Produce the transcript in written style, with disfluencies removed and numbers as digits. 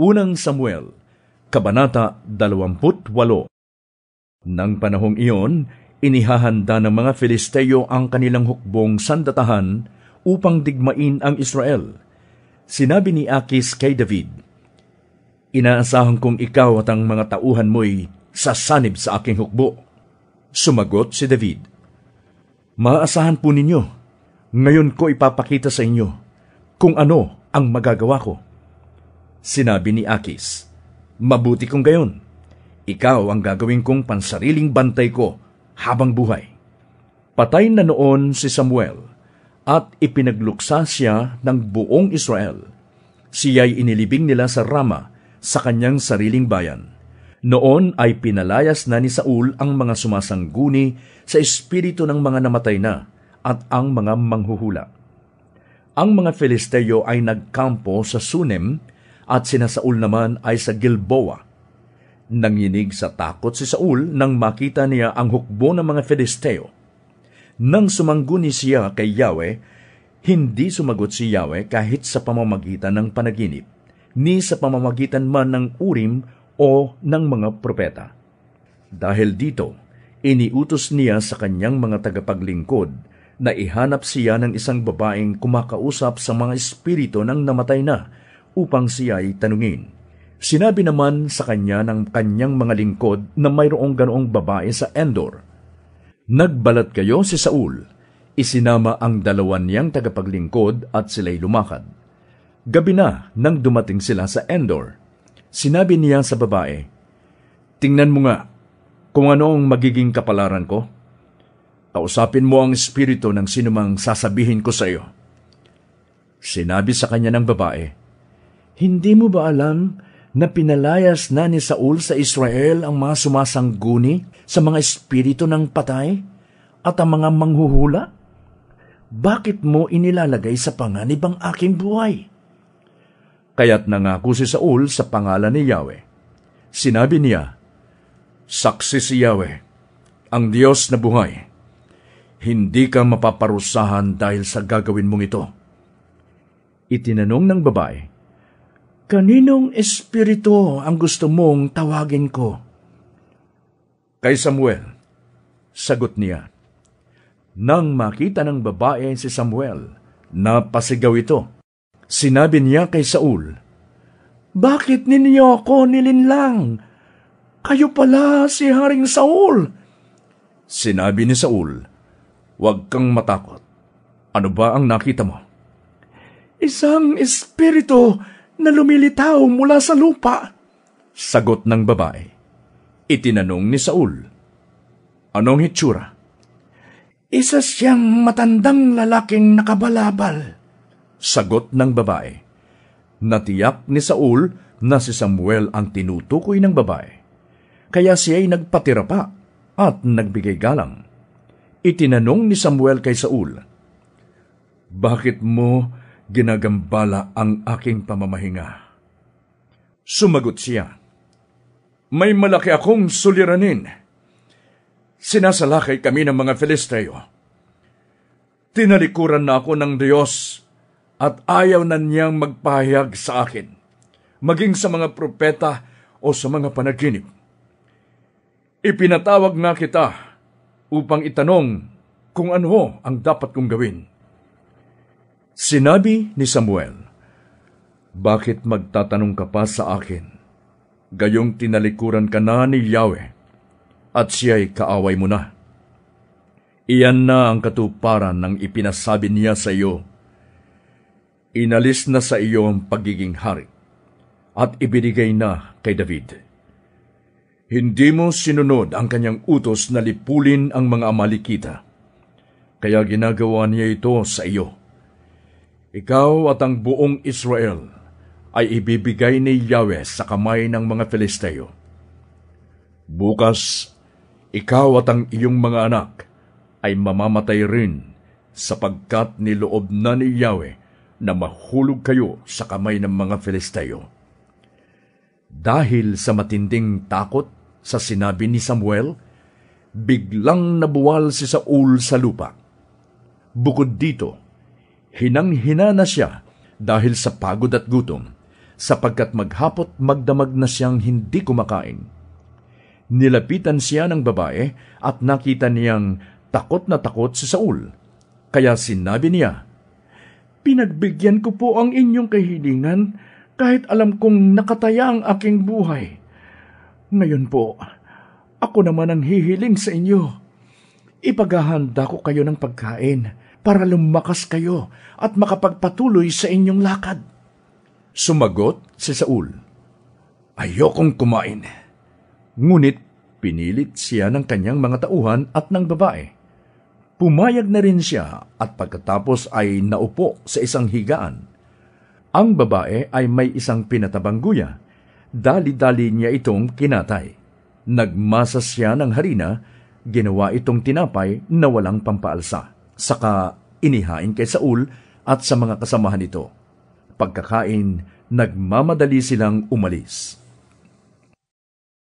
Unang Samuel, Kabanata 28. Nang panahong iyon, inihahanda ng mga Filisteo ang kanilang hukbong sandatahan upang digmain ang Israel. Sinabi ni Akis kay David, "Inaasahan kong ikaw at ang mga tauhan mo'y sasanib sa aking hukbo." Sumagot si David, "Maasahan po ninyo. Ngayon ko ipapakita sa inyo kung ano ang magagawa ko." Sinabi ni Akis, "Mabuti kung gayon. Ikaw ang gagawin kong pansariling bantay ko habang buhay." Patay na noon si Samuel at ipinagluksa siya ng buong Israel. Siya'y inilibing nila sa Rama sa kanyang sariling bayan. Noon ay pinalayas na ni Saul ang mga sumasangguni sa espiritu ng mga namatay na at ang mga manghuhula. Ang mga Filisteo ay nagkampo sa Sunem at sina Saul naman ay sa Gilboa. Nanginig sa takot si Saul nang makita niya ang hukbo ng mga Filisteo. Nang sumangguni siya kay Yahweh, hindi sumagot si Yahweh kahit sa pamamagitan ng panaginip, ni sa pamamagitan man ng Urim o ng mga propeta. Dahil dito, iniutos niya sa kanyang mga tagapaglingkod na ihanap siya ng isang babaeng kumakausap sa mga espiritu ng namatay na upang siya'y tanungin. Sinabi naman sa kanya ng kanyang mga lingkod na mayroong ganoong babae sa Endor. Nagbalat kayo si Saul, isinama ang dalawa niyang tagapaglingkod at sila'y lumakad. Gabi na nang dumating sila sa Endor. Sinabi niya sa babae, "Tingnan mo nga kung ano ang magiging kapalaran ko. Kausapin mo ang espiritu ng sinumang sasabihin ko sa iyo." Sinabi sa kanya ng babae, "Hindi mo ba alam na pinalayas na ni Saul sa Israel ang mga sumasangguni sa mga espiritu ng patay at ang mga manghuhula? Bakit mo inilalagay sa panganib ang aking buhay?" Kaya't nangako si Saul sa pangalan ni Yahweh. Sinabi niya, "Saksi si Yahweh, ang Diyos na buhay. Hindi ka mapaparusahan dahil sa gagawin mong ito." Itinanong ng babae, "Kaninong espiritu ang gusto mong tawagin ko?" "Kay Samuel," sagot niya. Nang makita ng babae si Samuel, napasigaw ito. Sinabi niya kay Saul, "Bakit ninyo ako nilinlang? Kayo pala si Haring Saul." Sinabi ni Saul, "Huwag kang matakot. Ano ba ang nakita mo?" "Isang espiritu na lumilitaw mula sa lupa," sagot ng babae. Itinanong ni Saul, "Anong hitsura?" "Isa siyang matandang lalaking nakabalabal," sagot ng babae. Natiyak ni Saul na si Samuel ang tinutukoy ng babae, kaya siya'y nagpatira pa at nagbigay galang. Itinanong ni Samuel kay Saul, "Bakit mo ginagambala ang aking pamamahinga?" Sumagot siya, "May malaki akong suliranin. Sinasalakay kami ng mga Filisteo. Tinalikuran na ako ng Diyos at ayaw na niyang magpahayag sa akin, maging sa mga propeta o sa mga panaginip. Ipinatawag nga kita upang itanong kung ano ang dapat kong gawin." Sinabi ni Samuel, "Bakit magtatanong ka pa sa akin? Gayong tinalikuran ka na ni Yahweh, at siya'y kaaway mo na. Iyan na ang katuparan ng ipinasabi niya sa iyo. Inalis na sa iyo ang pagiging hari, at ibinigay na kay David. Hindi mo sinunod ang kanyang utos na lipulin ang mga Amalekita, kaya ginagawa niya ito sa iyo. Ikaw at ang buong Israel ay ibibigay ni Yahweh sa kamay ng mga Filisteo. Bukas, ikaw at ang iyong mga anak ay mamamatay rin sapagkat niloob na ni Yahweh na mahulog kayo sa kamay ng mga Filisteo." Dahil sa matinding takot sa sinabi ni Samuel, biglang nabuwal si Saul sa lupa. Bukod dito, hinang-hina na siya dahil sa pagod at gutom, sapagkat maghapot magdamag na siyang hindi kumakain. Nilapitan siya ng babae at nakita niyang takot na takot si Saul. Kaya sinabi niya, "Pinagbigyan ko po ang inyong kahilingan kahit alam kong nakataya ang aking buhay. Ngayon po, ako naman ang hihiling sa inyo. Ipaghahanda ko kayo ng pagkain para lumakas kayo at makapagpatuloy sa inyong lakad." Sumagot si Saul, "Ayokong kumain." Ngunit pinilit siya ng kanyang mga tauhan at ng babae. Pumayag na rin siya at pagkatapos ay naupo sa isang higaan. Ang babae ay may isang pinatabang guya. Dali-dali niya itong kinatay. Nagmasa siya ng harina, ginawa itong tinapay na walang pampaalsa. Saka inihain kay Saul at sa mga kasamahan nito. Pagkakain, nagmamadali silang umalis.